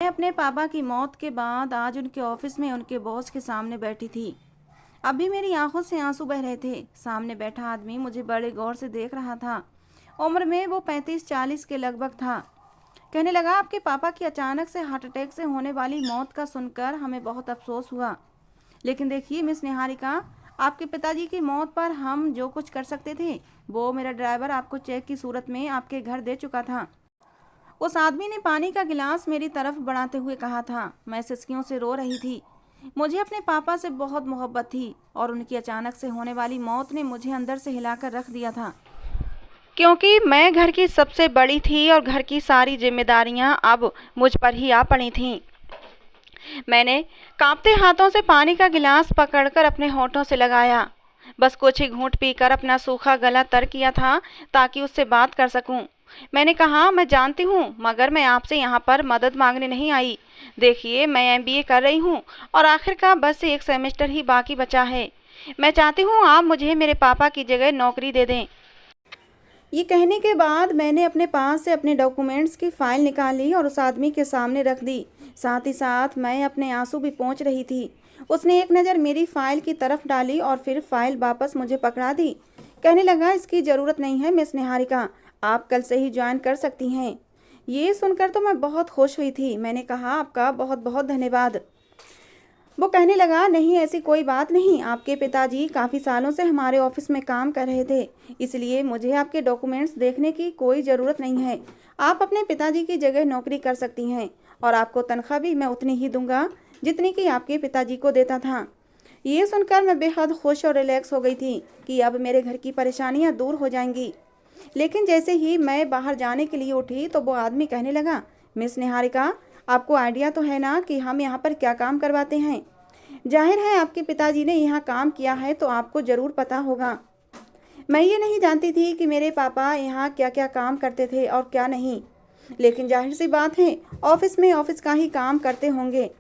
मैं अपने पापा की मौत के बाद आज उनके ऑफिस में उनके बॉस के सामने बैठी थी। अभी मेरी आंखों से आंसू बह रहे थे। सामने बैठा आदमी मुझे बड़े गौर से देख रहा था। उम्र में वो 35-40 के लगभग था। कहने लगा, आपके पापा की अचानक से हार्ट अटैक से होने वाली मौत का सुनकर हमें बहुत अफसोस हुआ। लेकिन देखिए मिस निहारिका, आपके पिताजी की मौत पर हम जो कुछ कर सकते थे वो मेरा ड्राइवर आपको चेक की सूरत में आपके घर दे चुका था। उस आदमी ने पानी का गिलास मेरी तरफ बढ़ाते हुए कहा था। मैं सिसकियों से रो रही थी। मुझे अपने पापा से बहुत मोहब्बत थी और उनकी अचानक से होने वाली मौत ने मुझे अंदर से हिलाकर रख दिया था, क्योंकि मैं घर की सबसे बड़ी थी और घर की सारी जिम्मेदारियां अब मुझ पर ही आ पड़ी थीं। मैंने कांपते हाथों से पानी का गिलास पकड़कर अपने होठों से लगाया। बस कुछ ही घूंट पीकर अपना सूखा गला तर किया था ताकि उससे बात कर सकूं। मैंने कहा, मैं जानती हूँ, मगर मैं आपसे यहाँ पर मदद मांगने नहीं आई। देखिए, मैं एमबीए कर रही हूँ और आखिर का बस एक सेमेस्टर ही बाकी बचा है। मैं चाहती हूँ आप मुझे मेरे पापा की जगह नौकरी दे दें। ये कहने के बाद मैंने अपने पास से अपने डॉक्यूमेंट्स की फाइल निकाली और उस आदमी के सामने रख दी। साथ ही साथ मैं अपने आंसू भी पोंछ रही थी। उसने एक नज़र मेरी फाइल की तरफ डाली और फिर फाइल वापस मुझे पकड़ा दी। कहने लगा, इसकी ज़रूरत नहीं है मिस निहारिका, आप कल से ही ज्वाइन कर सकती हैं। ये सुनकर तो मैं बहुत खुश हुई थी। मैंने कहा, आपका बहुत बहुत धन्यवाद। वो कहने लगा, नहीं ऐसी कोई बात नहीं, आपके पिताजी काफ़ी सालों से हमारे ऑफिस में काम कर रहे थे, इसलिए मुझे आपके डॉक्यूमेंट्स देखने की कोई ज़रूरत नहीं है। आप अपने पिताजी की जगह नौकरी कर सकती हैं और आपको तनख्वाह भी मैं उतनी ही दूंगा जितनी कि आपके पिताजी को देता था। ये सुनकर मैं बेहद खुश और रिलैक्स हो गई थी कि अब मेरे घर की परेशानियाँ दूर हो जाएंगी। लेकिन जैसे ही मैं बाहर जाने के लिए उठी तो वो आदमी कहने लगा, मिस निहारिका, आपको आइडिया तो है ना कि हम यहाँ पर क्या काम करवाते हैं? जाहिर है आपके पिताजी ने यहाँ काम किया है तो आपको ज़रूर पता होगा। मैं ये नहीं जानती थी कि मेरे पापा यहाँ क्या क्या काम करते थे और क्या नहीं, लेकिन जाहिर सी बात है ऑफिस में ऑफिस का ही काम करते होंगे।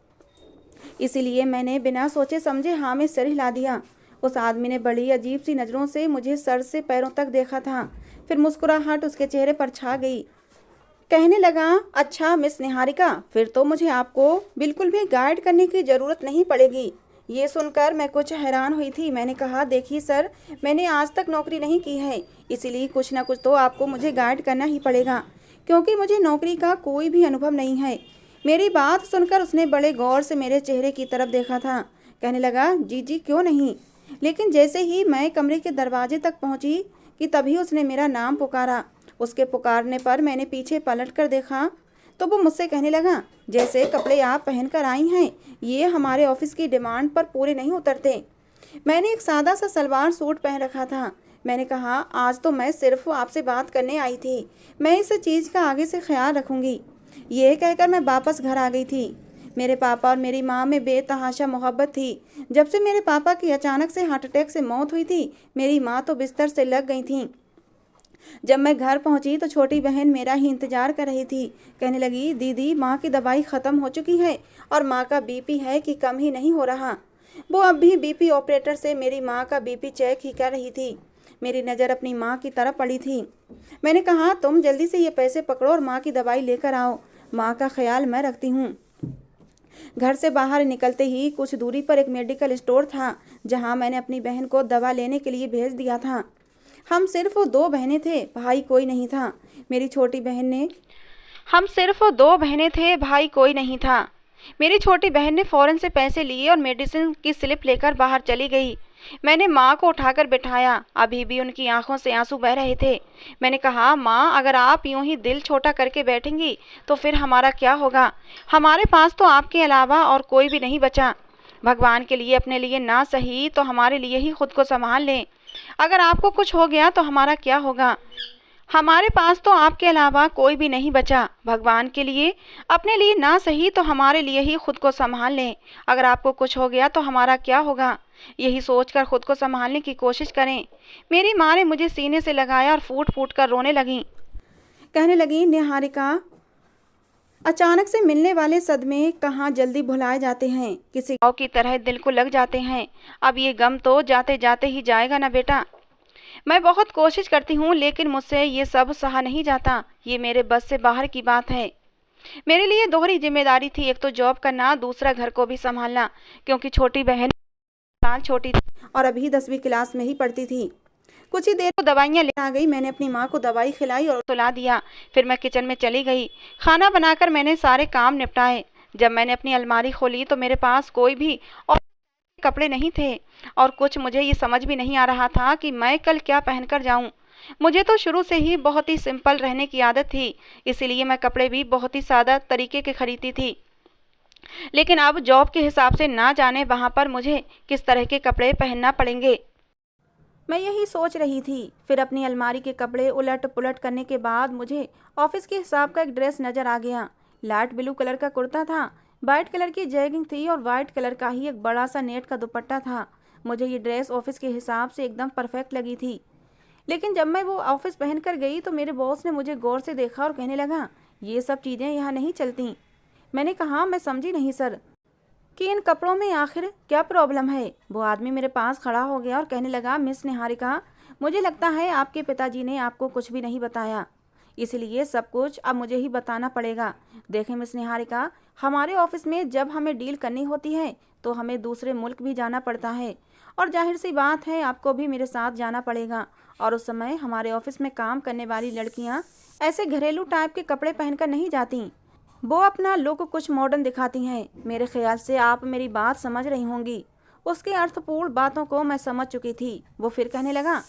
इसीलिए मैंने बिना सोचे समझे हाँ में सिर हिला दिया। उस आदमी ने बड़ी अजीब सी नज़रों से मुझे सर से पैरों तक देखा था। फिर मुस्कुराहट उसके चेहरे पर छा गई। कहने लगा, अच्छा मिस निहारिका, फिर तो मुझे आपको बिल्कुल भी गाइड करने की ज़रूरत नहीं पड़ेगी। ये सुनकर मैं कुछ हैरान हुई थी। मैंने कहा, देखिए सर, मैंने आज तक नौकरी नहीं की है, इसीलिए कुछ ना कुछ तो आपको मुझे गाइड करना ही पड़ेगा, क्योंकि मुझे नौकरी का कोई भी अनुभव नहीं है। मेरी बात सुनकर उसने बड़े गौर से मेरे चेहरे की तरफ देखा था। कहने लगा, जी जी क्यों नहीं। लेकिन जैसे ही मैं कमरे के दरवाजे तक पहुंची कि तभी उसने मेरा नाम पुकारा। उसके पुकारने पर मैंने पीछे पलट कर देखा तो वो मुझसे कहने लगा, जैसे कपड़े आप पहनकर आई हैं ये हमारे ऑफिस की डिमांड पर पूरे नहीं उतरते। मैंने एक सादा सा सलवार सूट पहन रखा था। मैंने कहा, आज तो मैं सिर्फ आपसे बात करने आई थी, मैं इस चीज़ का आगे से ख्याल रखूँगी। ये कहकर मैं वापस घर आ गई थी। मेरे पापा और मेरी माँ में बेतहाशा मोहब्बत थी। जब से मेरे पापा की अचानक से हार्ट अटैक से मौत हुई थी, मेरी माँ तो बिस्तर से लग गई थी। जब मैं घर पहुंची तो छोटी बहन मेरा ही इंतजार कर रही थी। कहने लगी, दीदी माँ की दवाई ख़त्म हो चुकी है और माँ का बीपी है कि कम ही नहीं हो रहा। वो अब भी बीपी ऑपरेटर से मेरी माँ का बीपी चेक ही कर रही थी। मेरी नज़र अपनी माँ की तरफ पड़ी थी। मैंने कहा, तुम जल्दी से ये पैसे पकड़ो और माँ की दवाई लेकर आओ, माँ का ख्याल मैं रखती हूँ। घर से बाहर निकलते ही कुछ दूरी पर एक मेडिकल स्टोर था जहाँ मैंने अपनी बहन को दवा लेने के लिए भेज दिया था। हम सिर्फ 2 बहनें थे, भाई कोई नहीं था। मेरी छोटी बहन ने हम सिर्फ 2 बहनें थे, भाई कोई नहीं था। मेरी छोटी बहन ने फ़ौरन से पैसे लिए और मेडिसिन की स्लिप लेकर बाहर चली गई। मैंने माँ को उठाकर बिठाया। अभी भी उनकी आंखों से आंसू बह रहे थे। मैंने कहा, माँ, अगर आप यूं ही दिल छोटा करके बैठेंगी तो फिर हमारा क्या होगा? हमारे पास तो आपके अलावा और कोई भी नहीं बचा। भगवान के लिए अपने लिए ना सही तो हमारे लिए ही खुद को संभाल लें। अगर आपको कुछ हो गया तो हमारा क्या होगा? हमारे पास तो आपके अलावा कोई भी नहीं बचा। भगवान के लिए अपने लिए ना सही तो हमारे लिए ही खुद को संभाल लें। अगर आपको कुछ हो गया तो हमारा क्या होगा? यही सोचकर खुद को संभालने की कोशिश करें। मेरी माँ ने मुझे सीने से लगाया और फूट फूट कर रोने लगी। कहने लगी, निहारिका, अचानक से मिलने वाले सदमे कहाँ जल्दी भुलाए जाते हैं, किसी घाव की तरह दिल को लग जाते हैं। अब ये गम तो जाते जाते ही जाएगा ना बेटा। मैं बहुत कोशिश करती हूँ लेकिन मुझसे ये सब सहा नहीं जाता। ये मेरे बस से बाहर की बात है। मेरे लिए दोहरी जिम्मेदारी थी, एक तो जॉब करना, दूसरा घर को भी संभालना, क्योंकि छोटी बहन साल छोटी थी और अभी 10वीं क्लास में ही पढ़ती थी। कुछ ही देर को दवाइयाँ ले आ गई। मैंने अपनी माँ को दवाई खिलाई और सुला दिया। फिर मैं किचन में चली गई। खाना बनाकर मैंने सारे काम निपटाए। जब मैंने अपनी अलमारी खोली तो मेरे पास कोई भी और कपड़े नहीं थे और कुछ मुझे ये समझ भी नहीं आ रहा था कि मैं कल क्या पहनकर जाऊं। मुझे तो शुरू से ही बहुत ही सिंपल रहने की आदत थी, इसीलिए मैं कपड़े भी बहुत ही सादा तरीके के खरीदती थी। लेकिन अब जॉब के हिसाब से ना जाने वहाँ पर मुझे किस तरह के कपड़े पहनना पड़ेंगे, मैं यही सोच रही थी। फिर अपनी अलमारी के कपड़े उलट पुलट करने के बाद मुझे ऑफिस के हिसाब का एक ड्रेस नज़र आ गया। लाइट ब्लू कलर का कुर्ता था, वाइट कलर की जैगिंग थी और वाइट कलर का ही एक बड़ा सा नेट का दुपट्टा था। मुझे ये ड्रेस ऑफिस के हिसाब से एकदम परफेक्ट लगी थी। लेकिन जब मैं वो ऑफिस पहन कर गई तो मेरे बॉस ने मुझे गौर से देखा और कहने लगा, ये सब चीज़ें यहाँ नहीं चलती। मैंने कहा, मैं समझी नहीं सर कि इन कपड़ों में आखिर क्या प्रॉब्लम है। वो आदमी मेरे पास खड़ा हो गया और कहने लगा, मिस निहारिका, मुझे लगता है आपके पिताजी ने आपको कुछ भी नहीं बताया, इसलिए सब कुछ अब मुझे ही बताना पड़ेगा। देखें मिस निहारिका, हमारे ऑफिस में जब हमें डील करनी होती है तो हमें दूसरे मुल्क भी जाना पड़ता है और जाहिर सी बात है आपको भी मेरे साथ जाना पड़ेगा। और उस समय हमारे ऑफिस में काम करने वाली लड़कियां ऐसे घरेलू टाइप के कपड़े पहनकर नहीं जाती, वो अपना लुक कुछ मॉडर्न दिखाती हैं। मेरे ख्याल से आप मेरी बात समझ रही होंगी। उसके अर्थपूर्ण बातों को मैं समझ चुकी थी। वो फिर कहने लगा,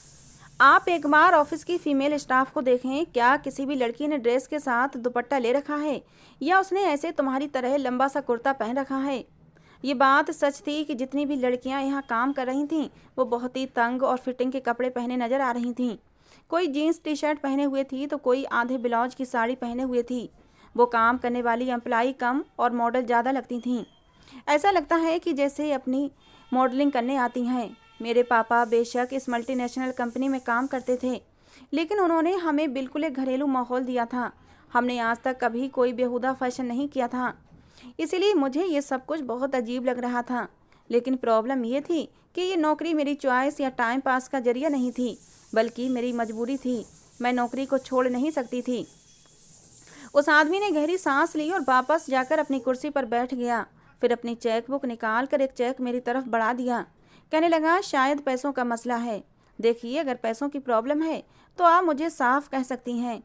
आप एक बार ऑफिस की फीमेल स्टाफ को देखें, क्या किसी भी लड़की ने ड्रेस के साथ दुपट्टा ले रखा है या उसने ऐसे तुम्हारी तरह लंबा सा कुर्ता पहन रखा है। ये बात सच थी कि जितनी भी लड़कियां यहाँ काम कर रही थीं वो बहुत ही तंग और फिटिंग के कपड़े पहने नजर आ रही थीं। कोई जीन्स टी शर्ट पहने हुए थी तो कोई आधे ब्लाउज की साड़ी पहने हुए थी। वो काम करने वाली एम्प्लाई कम और मॉडल ज़्यादा लगती थीं। ऐसा लगता है कि जैसे अपनी मॉडलिंग करने आती हैं। मेरे पापा बेशक इस मल्टीनेशनल कंपनी में काम करते थे, लेकिन उन्होंने हमें बिल्कुल एक घरेलू माहौल दिया था। हमने आज तक कभी कोई बेहुदा फैशन नहीं किया था, इसीलिए मुझे ये सब कुछ बहुत अजीब लग रहा था। लेकिन प्रॉब्लम ये थी कि ये नौकरी मेरी चॉइस या टाइम पास का जरिया नहीं थी, बल्कि मेरी मजबूरी थी। मैं नौकरी को छोड़ नहीं सकती थी। उस आदमी ने गहरी सांस ली और वापस जाकर अपनी कुर्सी पर बैठ गया। फिर अपनी चेक बुक निकाल कर एक चेक मेरी तरफ बढ़ा दिया। कहने लगा, शायद पैसों का मसला है। देखिए, अगर पैसों की प्रॉब्लम है तो आप मुझे साफ कह सकती हैं।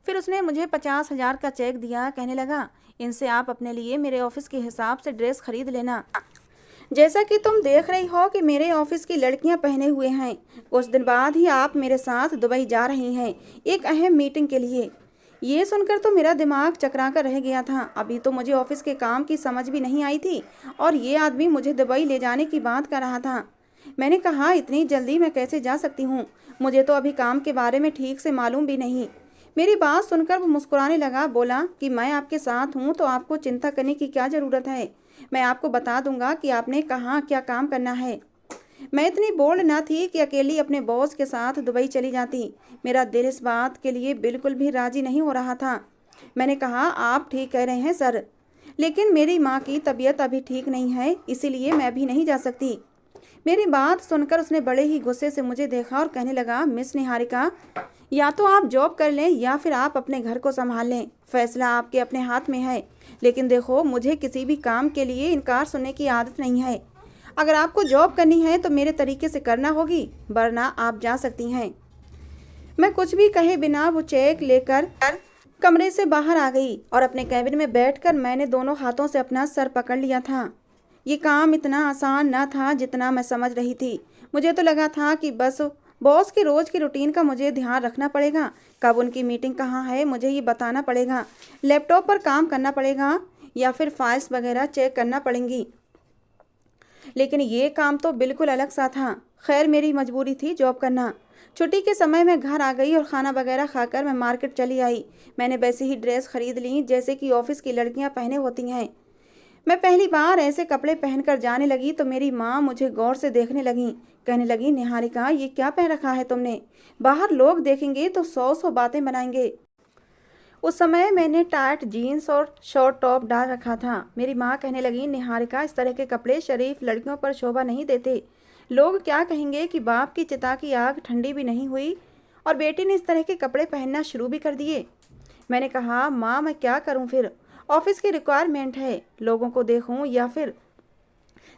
फिर उसने मुझे 50,000 का चेक दिया। कहने लगा, इनसे आप अपने लिए मेरे ऑफिस के हिसाब से ड्रेस खरीद लेना, जैसा कि तुम देख रही हो कि मेरे ऑफिस की लड़कियां पहने हुए हैं। कुछ दिन बाद ही आप मेरे साथ दुबई जा रही हैं एक अहम मीटिंग के लिए। ये सुनकर तो मेरा दिमाग चकरा कर रह गया था। अभी तो मुझे ऑफिस के काम की समझ भी नहीं आई थी और ये आदमी मुझे दुबई ले जाने की बात कर रहा था। मैंने कहा, इतनी जल्दी मैं कैसे जा सकती हूँ, मुझे तो अभी काम के बारे में ठीक से मालूम भी नहीं। मेरी बात सुनकर वो मुस्कुराने लगा। बोला कि मैं आपके साथ हूँ तो आपको चिंता करने की क्या ज़रूरत है। मैं आपको बता दूंगा कि आपने कहाँ क्या काम करना है। मैं इतनी बोल्ड ना थी कि अकेली अपने बॉस के साथ दुबई चली जाती। मेरा दिल इस बात के लिए बिल्कुल भी राजी नहीं हो रहा था। मैंने कहा, आप ठीक कह रहे हैं सर, लेकिन मेरी माँ की तबीयत अभी ठीक नहीं है, इसीलिए मैं भी नहीं जा सकती। मेरी बात सुनकर उसने बड़े ही गुस्से से मुझे देखा और कहने लगा, मिस निहारिका, या तो आप जॉब कर लें या फिर आप अपने घर को संभाल लें। फैसला आपके अपने हाथ में है। लेकिन देखो, मुझे किसी भी काम के लिए इनकार सुनने की आदत नहीं है। अगर आपको जॉब करनी है तो मेरे तरीके से करना होगी, वरना आप जा सकती हैं। मैं कुछ भी कहे बिना वो चेक लेकर कमरे से बाहर आ गई और अपने कैबिन में बैठकर मैंने दोनों हाथों से अपना सर पकड़ लिया था। ये काम इतना आसान न था जितना मैं समझ रही थी। मुझे तो लगा था कि बस बॉस की रोज़ की रूटीन का मुझे ध्यान रखना पड़ेगा, कब उनकी मीटिंग कहाँ है मुझे ये बताना पड़ेगा, लैपटॉप पर काम करना पड़ेगा या फिर फाइल्स वगैरह चेक करना पड़ेंगी। लेकिन ये काम तो बिल्कुल अलग सा था। खैर, मेरी मजबूरी थी जॉब करना। छुट्टी के समय मैं घर आ गई और खाना वगैरह खाकर मैं मार्केट चली आई। मैंने वैसे ही ड्रेस खरीद ली जैसे कि ऑफिस की लड़कियां पहने होती हैं। मैं पहली बार ऐसे कपड़े पहनकर जाने लगी तो मेरी माँ मुझे गौर से देखने लगी। कहने लगी, निहारिका, ये क्या पहन रखा है तुमने, बाहर लोग देखेंगे तो 100 बातें बनाएंगे। उस समय मैंने टाइट जीन्स और शॉर्ट टॉप डाल रखा था। मेरी माँ कहने लगी, निहारिका, इस तरह के कपड़े शरीफ लड़कियों पर शोभा नहीं देते। लोग क्या कहेंगे कि बाप की चिता की आग ठंडी भी नहीं हुई और बेटी ने इस तरह के कपड़े पहनना शुरू भी कर दिए। मैंने कहा, माँ, मैं क्या करूँ फिर। ऑफिस की रिक्वायरमेंट है, लोगों को देखूं या फिर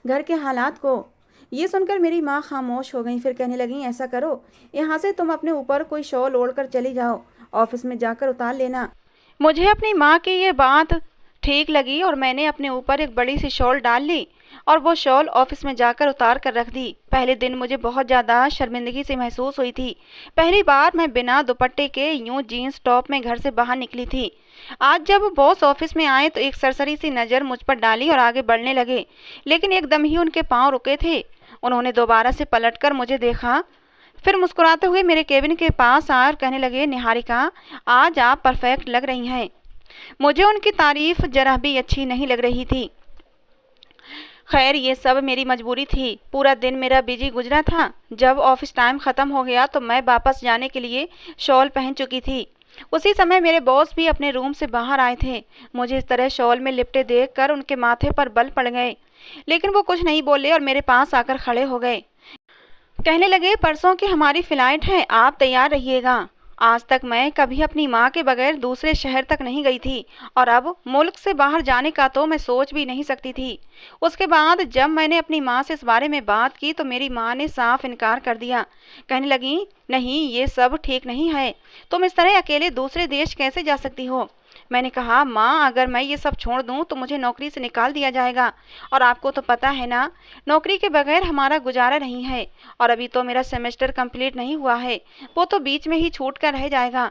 घर के हालात को। ये सुनकर मेरी माँ खामोश हो गई। फिर कहने लगी, ऐसा करो, यहाँ से तुम अपने ऊपर कोई शॉल ओढ़कर चली जाओ, ऑफिस में जाकर उतार लेना। मुझे अपनी माँ की ये बात ठीक लगी और मैंने अपने ऊपर एक बड़ी सी शॉल डाल ली और वो शॉल ऑफिस में जाकर उतार कर रख दी। पहले दिन मुझे बहुत ज़्यादा शर्मिंदगी सी महसूस हुई थी। पहली बार मैं बिना दुपट्टे के यूं जीन्स टॉप में घर से बाहर निकली थी। आज जब बॉस ऑफिस में आए तो एक सरसरी सी नज़र मुझ पर डाली और आगे बढ़ने लगे, लेकिन एकदम ही उनके पाँव रुके थे। उन्होंने दोबारा से पलटकर मुझे देखा, फिर मुस्कुराते हुए मेरे केबिन के पास आए और कहने लगे, निहारिका, आज आप परफेक्ट लग रही हैं। मुझे उनकी तारीफ जरा भी अच्छी नहीं लग रही थी। खैर, ये सब मेरी मजबूरी थी। पूरा दिन मेरा बिजी गुजरा था। जब ऑफिस टाइम ख़त्म हो गया तो मैं वापस जाने के लिए शॉल पहन चुकी थी। उसी समय मेरे बॉस भी अपने रूम से बाहर आए थे। मुझे इस तरह शॉल में लिपटे देखकर उनके माथे पर बल पड़ गए, लेकिन वो कुछ नहीं बोले और मेरे पास आकर खड़े हो गए। कहने लगे, परसों की हमारी फ्लाइट है, आप तैयार रहिएगा। आज तक मैं कभी अपनी माँ के बगैर दूसरे शहर तक नहीं गई थी और अब मुल्क से बाहर जाने का तो मैं सोच भी नहीं सकती थी। उसके बाद जब मैंने अपनी माँ से इस बारे में बात की तो मेरी माँ ने साफ इनकार कर दिया। कहने लगी, नहीं, ये सब ठीक नहीं है, तुम इस तरह अकेले दूसरे देश कैसे जा सकती हो। मैंने कहा, माँ, अगर मैं ये सब छोड़ दूँ तो मुझे नौकरी से निकाल दिया जाएगा और आपको तो पता है ना, नौकरी के बगैर हमारा गुजारा नहीं है। और अभी तो मेरा सेमेस्टर कंप्लीट नहीं हुआ है, वो तो बीच में ही छूट कर रह जाएगा।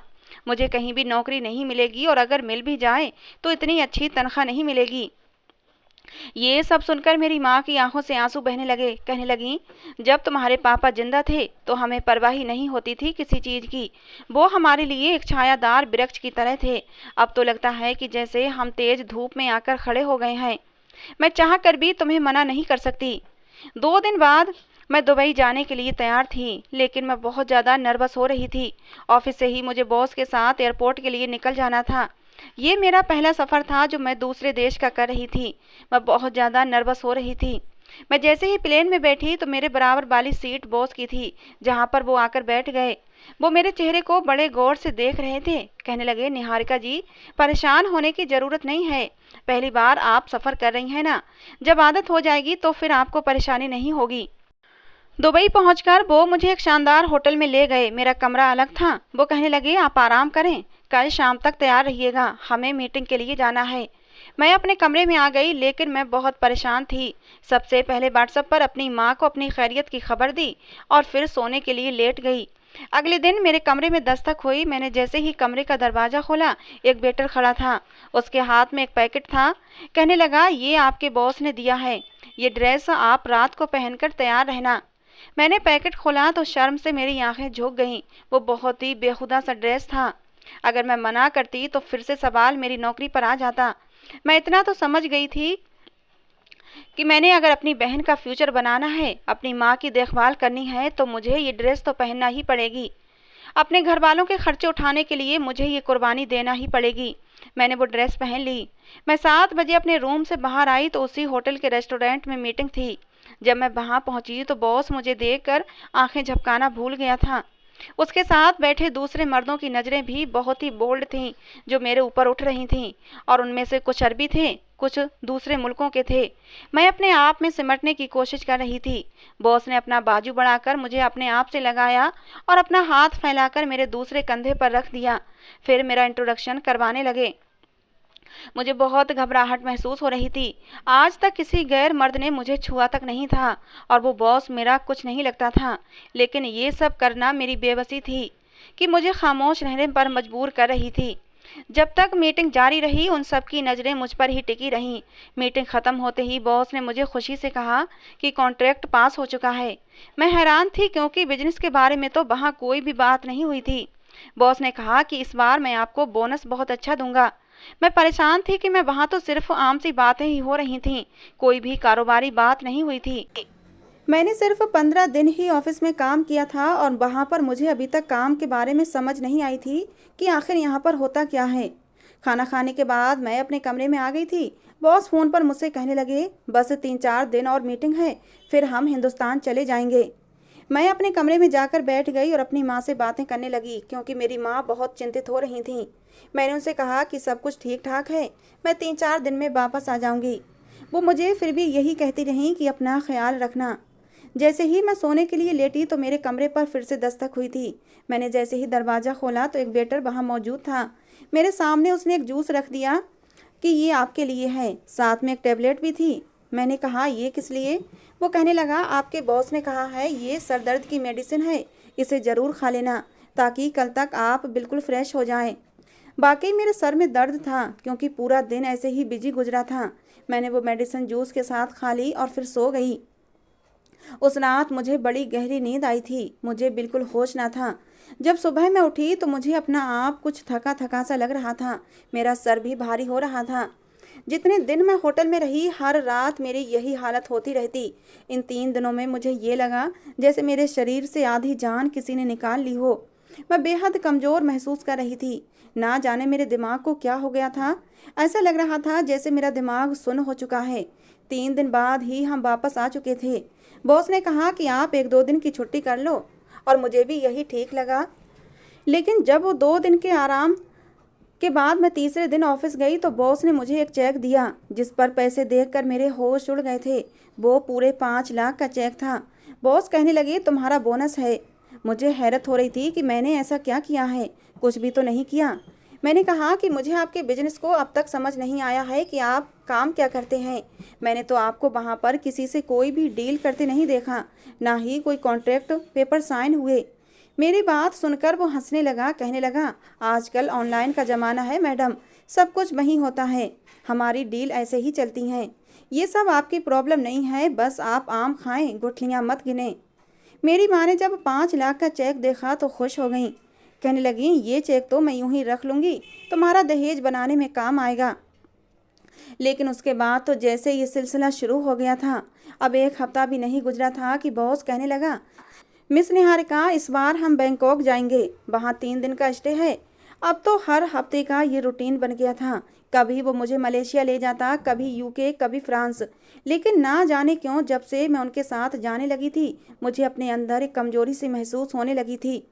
मुझे कहीं भी नौकरी नहीं मिलेगी और अगर मिल भी जाए तो इतनी अच्छी तनख्वाह नहीं मिलेगी। ये सब सुनकर मेरी माँ की आंखों से आंसू बहने लगे। कहने लगी, जब तुम्हारे पापा जिंदा थे तो हमें परवाह ही नहीं होती थी किसी चीज़ की। वो हमारे लिए एक छायादार वृक्ष की तरह थे। अब तो लगता है कि जैसे हम तेज धूप में आकर खड़े हो गए हैं। मैं चाह कर भी तुम्हें मना नहीं कर सकती। 2 दिन बाद मैं दुबई जाने के लिए तैयार थी, लेकिन मैं बहुत ज़्यादा नर्वस हो रही थी। ऑफिस से ही मुझे बॉस के साथ एयरपोर्ट के लिए निकल जाना था। ये मेरा पहला सफ़र था जो मैं दूसरे देश का कर रही थी। मैं बहुत ज़्यादा नर्वस हो रही थी। मैं जैसे ही प्लेन में बैठी तो मेरे बराबर वाली सीट बॉस की थी, जहाँ पर वो आकर बैठ गए। वो मेरे चेहरे को बड़े गौर से देख रहे थे। कहने लगे, निहारिका जी, परेशान होने की ज़रूरत नहीं है। पहली बार आप सफ़र कर रही हैं ना, जब आदत हो जाएगी तो फिर आपको परेशानी नहीं होगी। दुबई पहुंचकर वो मुझे एक शानदार होटल में ले गए। मेरा कमरा अलग था। वो कहने लगे, आप आराम करें, कल शाम तक तैयार रहिएगा, हमें मीटिंग के लिए जाना है। मैं अपने कमरे में आ गई, लेकिन मैं बहुत परेशान थी। सबसे पहले व्हाट्सएप पर अपनी माँ को अपनी खैरियत की खबर दी और फिर सोने के लिए लेट गई। अगले दिन मेरे कमरे में दस्तक हुई। मैंने जैसे ही कमरे का दरवाज़ा खोला, एक वेटर खड़ा था। उसके हाथ में एक पैकेट था। कहने लगा, ये आपके बॉस ने दिया है, ये ड्रेस आप रात को पहनकर तैयार रहना। मैंने पैकेट खोला तो शर्म से मेरी आंखें झुक गईं। वो बहुत ही बेहुदा सा ड्रेस था। अगर मैं मना करती तो फिर से सवाल मेरी नौकरी पर आ जाता। मैं इतना तो समझ गई थी कि मैंने अगर अपनी बहन का फ्यूचर बनाना है, अपनी माँ की देखभाल करनी है, तो मुझे ये ड्रेस तो पहनना ही पड़ेगी। अपने घर वालों के खर्चे उठाने के लिए मुझे ये कुर्बानी देना ही पड़ेगी। मैंने वो ड्रेस पहन ली। मैं 7 बजे अपने रूम से बाहर आई तो उसी होटल के रेस्टोरेंट में मीटिंग थी। जब मैं वहाँ पहुँची तो बॉस मुझे देखकर आंखें झपकाना भूल गया था। उसके साथ बैठे दूसरे मर्दों की नज़रें भी बहुत ही बोल्ड थीं, जो मेरे ऊपर उठ रही थीं, और उनमें से कुछ अरबी थे, कुछ दूसरे मुल्कों के थे। मैं अपने आप में सिमटने की कोशिश कर रही थी। बॉस ने अपना बाजू बढ़ाकर मुझे अपने आप से लगाया और अपना हाथ फैलाकर मेरे दूसरे कंधे पर रख दिया। फिर मेरा इंट्रोडक्शन करवाने लगे। मुझे बहुत घबराहट महसूस हो रही थी। आज तक किसी गैर मर्द ने मुझे छुआ तक नहीं था और वो बॉस मेरा कुछ नहीं लगता था, लेकिन ये सब करना मेरी बेबसी थी कि मुझे खामोश रहने पर मजबूर कर रही थी। जब तक मीटिंग जारी रही, उन सब की नज़रें मुझ पर ही टिकी रहीं। मीटिंग ख़त्म होते ही बॉस ने मुझे खुशी से कहा कि कॉन्ट्रैक्ट पास हो चुका है। मैं हैरान थी क्योंकि बिजनेस के बारे में तो वहाँ कोई भी बात नहीं हुई थी। बॉस ने कहा कि इस बार मैं आपको बोनस बहुत अच्छा दूंगा। मैं परेशान थी कि मैं वहाँ तो सिर्फ आम सी बातें ही हो रही थीं, कोई भी कारोबारी बात नहीं हुई थी। मैंने सिर्फ 15 दिन ही ऑफिस में काम किया था और वहाँ पर मुझे अभी तक काम के बारे में समझ नहीं आई थी कि आखिर यहाँ पर होता क्या है। खाना खाने के बाद मैं अपने कमरे में आ गई थी। बॉस फ़ोन पर मुझसे कहने लगे, बस 3-4 दिन और मीटिंग है, फिर हम हिंदुस्तान चले जाएंगे। मैं अपने कमरे में जाकर बैठ गई और अपनी माँ से बातें करने लगी, क्योंकि मेरी माँ बहुत चिंतित हो रही थीं। मैंने उनसे कहा कि सब कुछ ठीक ठाक है, मैं 3-4 दिन में वापस आ जाऊंगी। वो मुझे फिर भी यही कहती रहीं कि अपना ख्याल रखना। जैसे ही मैं सोने के लिए लेटी तो मेरे कमरे पर फिर से दस्तक हुई थी। मैंने जैसे ही दरवाज़ा खोला तो एक वेटर वहाँ मौजूद था। मेरे सामने उसने एक जूस रख दिया कि ये आपके लिए है, साथ में एक टेबलेट भी थी। मैंने कहा, ये किस लिए? वो कहने लगा, आपके बॉस ने कहा है ये सर दर्द की मेडिसिन है, इसे ज़रूर खा लेना ताकि कल तक आप बिल्कुल फ्रेश हो जाएं। वाकई मेरे सर में दर्द था, क्योंकि पूरा दिन ऐसे ही बिजी गुजरा था। मैंने वो मेडिसिन जूस के साथ खा ली और फिर सो गई। उस रात मुझे बड़ी गहरी नींद आई थी, मुझे बिल्कुल होश ना था। जब सुबह मैं उठी तो मुझे अपना आप कुछ थका थका सा लग रहा था, मेरा सर भी भारी हो रहा था। जितने दिन मैं होटल में रही, हर रात मेरी यही हालत होती रहती। इन 3 दिनों में मुझे ये लगा जैसे मेरे शरीर से आधी जान किसी ने निकाल ली हो। मैं बेहद कमज़ोर महसूस कर रही थी। ना जाने मेरे दिमाग को क्या हो गया था। ऐसा लग रहा था जैसे मेरा दिमाग सुन्न हो चुका है। 3 दिन बाद ही हम वापस आ चुके थे। बॉस ने कहा कि आप 1-2 दिन की छुट्टी कर लो, और मुझे भी यही ठीक लगा। लेकिन जब वो 2 दिन के आराम के बाद मैं तीसरे दिन ऑफिस गई तो बॉस ने मुझे एक चेक दिया, जिस पर पैसे देखकर मेरे होश उड़ गए थे। वो पूरे 5 लाख का चेक था। बॉस कहने लगे, तुम्हारा बोनस है। मुझे हैरत हो रही थी कि मैंने ऐसा क्या किया है। कुछ भी तो नहीं किया। मैंने कहा कि मुझे आपके बिजनेस को अब तक समझ नहीं आया है कि आप काम क्या करते हैं। मैंने तो आपको वहाँ पर किसी से कोई भी डील करते नहीं देखा, ना ही कोई कॉन्ट्रैक्ट पेपर साइन हुए। मेरी बात सुनकर वो हंसने लगा, कहने लगा, आजकल ऑनलाइन का ज़माना है मैडम, सब कुछ वहीं होता है। हमारी डील ऐसे ही चलती हैं। ये सब आपकी प्रॉब्लम नहीं है, बस आप आम खाएं, गुठलियाँ मत गिनें। मेरी माँ ने जब 5 लाख का चेक देखा तो खुश हो गई। कहने लगी, ये चेक तो मैं यूं ही रख लूँगी, तुम्हारा दहेज बनाने में काम आएगा। लेकिन उसके बाद तो जैसे ये सिलसिला शुरू हो गया था। अब 1 हफ्ता भी नहीं गुजरा था कि बॉस कहने लगा, मिस निहारिका, इस बार हम बैंकॉक जाएंगे, वहाँ 3 दिन का स्टे है। अब तो हर हफ्ते का ये रूटीन बन गया था। कभी वो मुझे मलेशिया ले जाता, कभी यूके, कभी फ्रांस। लेकिन ना जाने क्यों जब से मैं उनके साथ जाने लगी थी, मुझे अपने अंदर एक कमजोरी सी महसूस होने लगी थी।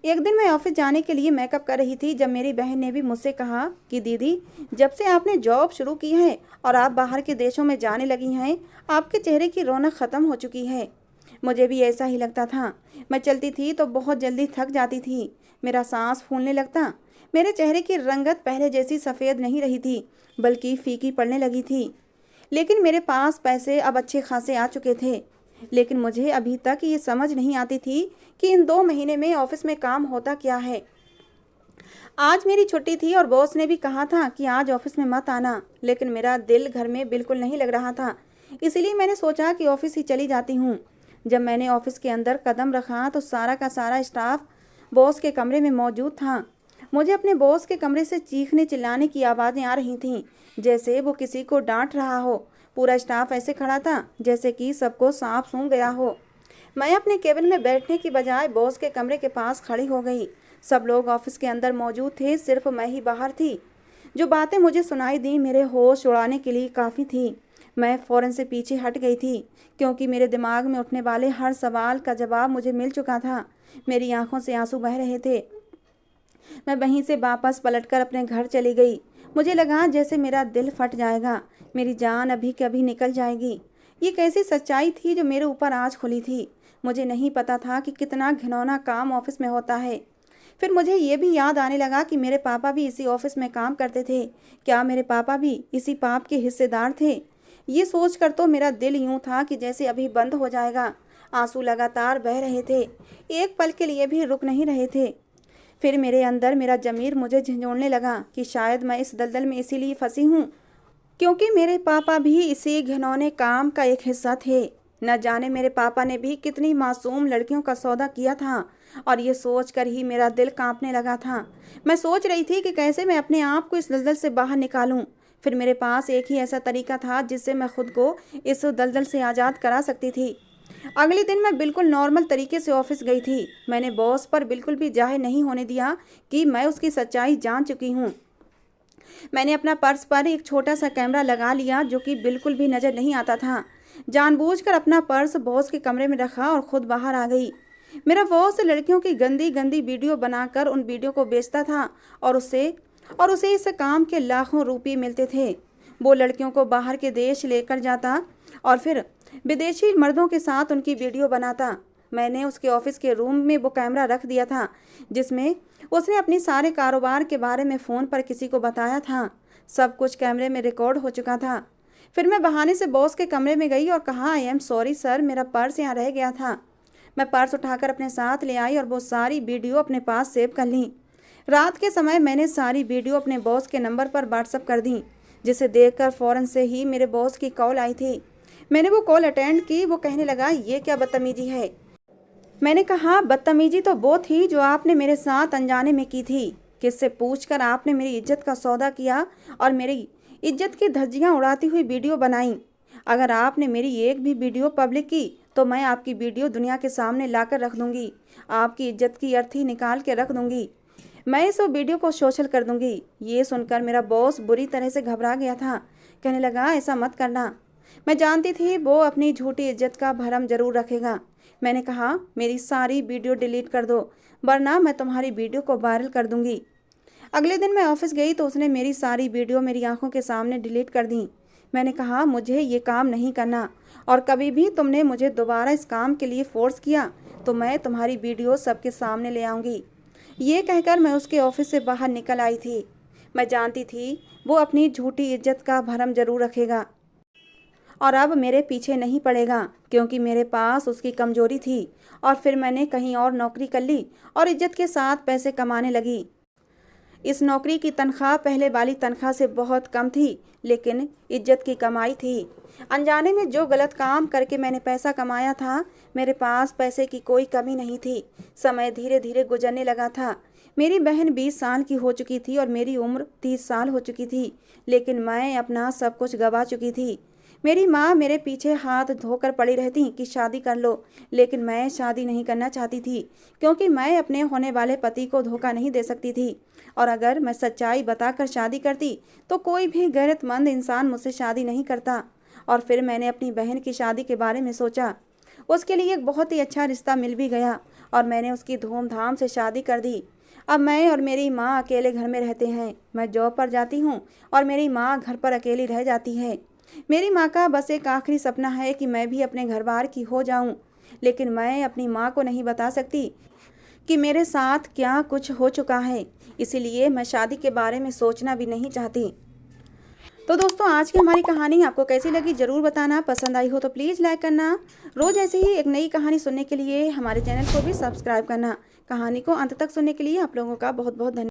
एक दिन मैं ऑफिस जाने के लिए मेकअप कर रही थी, जब मेरी बहन ने भी मुझसे कहा कि दीदी, जब से आपने जॉब शुरू की है और आप बाहर के देशों में जाने लगी हैं, आपके चेहरे की रौनक ख़त्म हो चुकी है। मुझे भी ऐसा ही लगता था। मैं चलती थी तो बहुत जल्दी थक जाती थी, मेरा सांस फूलने लगता। मेरे चेहरे की रंगत पहले जैसी सफ़ेद नहीं रही थी, बल्कि फीकी पड़ने लगी थी। लेकिन मेरे पास पैसे अब अच्छे खासे आ चुके थे। लेकिन मुझे अभी तक ये समझ नहीं आती थी कि इन 2 महीने में ऑफिस में काम होता क्या है। आज मेरी छुट्टी थी और बॉस ने भी कहा था कि आज ऑफिस में मत आना, लेकिन मेरा दिल घर में बिल्कुल नहीं लग रहा था। इसीलिए मैंने सोचा कि ऑफिस ही चली जाती हूँ। जब मैंने ऑफिस के अंदर कदम रखा तो सारा का सारा स्टाफ बॉस के कमरे में मौजूद था। मुझे अपने बॉस के कमरे से चीखने चिल्लाने की आवाज़ें आ रही थीं, जैसे वो किसी को डांट रहा हो। पूरा स्टाफ ऐसे खड़ा था जैसे कि सबको सांप सूंघ गया हो। मैं अपने केबिन में बैठने की बजाय बॉस के कमरे के पास खड़ी हो गई। सब लोग ऑफिस के अंदर मौजूद थे, सिर्फ मैं ही बाहर थी। जो बातें मुझे सुनाई दी मेरे होश उड़ाने के लिए काफ़ी थी। मैं फ़ौरन से पीछे हट गई थी, क्योंकि मेरे दिमाग में उठने वाले हर सवाल का जवाब मुझे मिल चुका था। मेरी आंखों से आंसू बह रहे थे। मैं वहीं से वापस पलटकर अपने घर चली गई। मुझे लगा जैसे मेरा दिल फट जाएगा, मेरी जान अभी कभी निकल जाएगी। ये कैसी सच्चाई थी जो मेरे ऊपर आज खुली थी। मुझे नहीं पता था कि कितना घिनौना काम ऑफिस में होता है। फिर मुझे ये भी याद आने लगा कि मेरे पापा भी इसी ऑफिस में काम करते थे। क्या मेरे पापा भी इसी पाप के हिस्सेदार थे? ये सोचकर तो मेरा दिल यूं था कि जैसे अभी बंद हो जाएगा। आंसू लगातार बह रहे थे, एक पल के लिए भी रुक नहीं रहे थे। फिर मेरे अंदर मेरा ज़मीर मुझे झंझोड़ने लगा कि शायद मैं इस दलदल में इसीलिए फंसी हूँ क्योंकि मेरे पापा भी इसी घिनौने काम का एक हिस्सा थे। न जाने मेरे पापा ने भी कितनी मासूम लड़कियों का सौदा किया था, और ये सोच कर ही मेरा दिल कांपने लगा था। मैं सोच रही थी कि कैसे मैं अपने आप को इस दलदल से बाहर निकालूं। फिर मेरे पास एक ही ऐसा तरीका था जिससे मैं खुद को इस दलदल से आज़ाद करा सकती थी। अगले दिन मैं बिल्कुल नॉर्मल तरीके से ऑफिस गई थी। मैंने बॉस पर बिल्कुल भी जाहिर नहीं होने दिया कि मैं उसकी सच्चाई जान चुकी हूँ। मैंने अपना पर्स पर एक छोटा सा कैमरा लगा लिया जो कि बिल्कुल भी नज़र नहीं आता था। जानबूझकर अपना पर्स बॉस के कमरे में रखा और खुद बाहर आ गई। मेरा बॉस लड़कियों की गंदी गंदी वीडियो बनाकर उन वीडियो को बेचता था और उसे इस काम के लाखों रुपये मिलते थे। वो लड़कियों को बाहर के देश लेकर जाता और फिर विदेशी मर्दों के साथ उनकी वीडियो बनाता। मैंने उसके ऑफिस के रूम में वो कैमरा रख दिया था जिसमें उसने अपने सारे कारोबार के बारे में फ़ोन पर किसी को बताया था। सब कुछ कैमरे में रिकॉर्ड हो चुका था। फिर मैं बहाने से बॉस के कमरे में गई और कहा, आई एम सॉरी सर, मेरा पर्स यहाँ रह गया था। मैं पर्स उठाकर अपने साथ ले आई और वो सारी वीडियो अपने पास सेव कर ली। रात के समय मैंने सारी वीडियो अपने बॉस के नंबर पर व्हाट्सअप कर दी, जिसे देखकर फ़ौरन से ही मेरे बॉस की कॉल आई थी। मैंने वो कॉल अटेंड की। वो कहने लगा, ये क्या बदतमीजी है। मैंने कहा, बदतमीजी तो वो थी जो आपने मेरे साथ अनजाने में की थी। किससे पूछकर आपने मेरी इज्जत का सौदा किया और मेरी इज्जत की धज्जियां उड़ाती हुई वीडियो बनाई। अगर आपने मेरी एक भी वीडियो पब्लिक की तो मैं आपकी वीडियो दुनिया के सामने लाकर रख दूंगी। आपकी इज्जत की अर्थी निकाल के रख दूंगी। मैं इस वीडियो को सोशल कर दूंगी। ये सुनकर मेरा बॉस बुरी तरह से घबरा गया था। कहने लगा, ऐसा मत करना। मैं जानती थी वो अपनी झूठी इज्जत का भरम जरूर रखेगा। मैंने कहा, मेरी सारी वीडियो डिलीट कर दो वरना मैं तुम्हारी वीडियो को वायरल कर दूंगी। अगले दिन मैं ऑफिस गई तो उसने मेरी सारी वीडियो मेरी आंखों के सामने डिलीट कर दी। मैंने कहा, मुझे ये काम नहीं करना और कभी भी तुमने मुझे दोबारा इस काम के लिए फोर्स किया तो मैं तुम्हारी वीडियो सबके सामने ले आऊँगी। ये कहकर मैं उसके ऑफिस से बाहर निकल आई थी। मैं जानती थी वो अपनी झूठी इज्जत का भरम जरूर रखेगा और अब मेरे पीछे नहीं पड़ेगा, क्योंकि मेरे पास उसकी कमजोरी थी। और फिर मैंने कहीं और नौकरी कर ली और इज्जत के साथ पैसे कमाने लगी। इस नौकरी की तनख्वाह पहले वाली तनख्वाह से बहुत कम थी, लेकिन इज्जत की कमाई थी। अनजाने में जो गलत काम करके मैंने पैसा कमाया था, मेरे पास पैसे की कोई कमी नहीं थी। समय धीरे धीरे गुजरने लगा था। मेरी बहन 20 साल की हो चुकी थी और मेरी उम्र 30 साल हो चुकी थी, लेकिन मैं अपना सब कुछ गंवा चुकी थी। मेरी माँ मेरे पीछे हाथ धोकर पड़ी रहती कि शादी कर लो, लेकिन मैं शादी नहीं करना चाहती थी, क्योंकि मैं अपने होने वाले पति को धोखा नहीं दे सकती थी। और अगर मैं सच्चाई बताकर शादी करती तो कोई भी गैरतमंद इंसान मुझसे शादी नहीं करता। और फिर मैंने अपनी बहन की शादी के बारे में सोचा। उसके लिए एक बहुत ही अच्छा रिश्ता मिल भी गया और मैंने उसकी धूमधाम से शादी कर दी। अब मैं और मेरी माँ अकेले घर में रहते हैं। मैं जॉब पर जाती हूँ और मेरी माँ घर पर अकेली रह जाती है। मेरी माँ का बस एक आखिरी सपना है कि मैं भी अपने घर बार की हो जाऊं, लेकिन मैं अपनी माँ को नहीं बता सकती कि मेरे साथ क्या कुछ हो चुका है। इसीलिए मैं शादी के बारे में सोचना भी नहीं चाहती। तो दोस्तों, आज की हमारी कहानी आपको कैसी लगी ज़रूर बताना। पसंद आई हो तो प्लीज़ लाइक करना। रोज़ ऐसे ही एक नई कहानी सुनने के लिए हमारे चैनल को भी सब्सक्राइब करना। कहानी को अंत तक सुनने के लिए आप लोगों का बहुत बहुत धन्यवाद।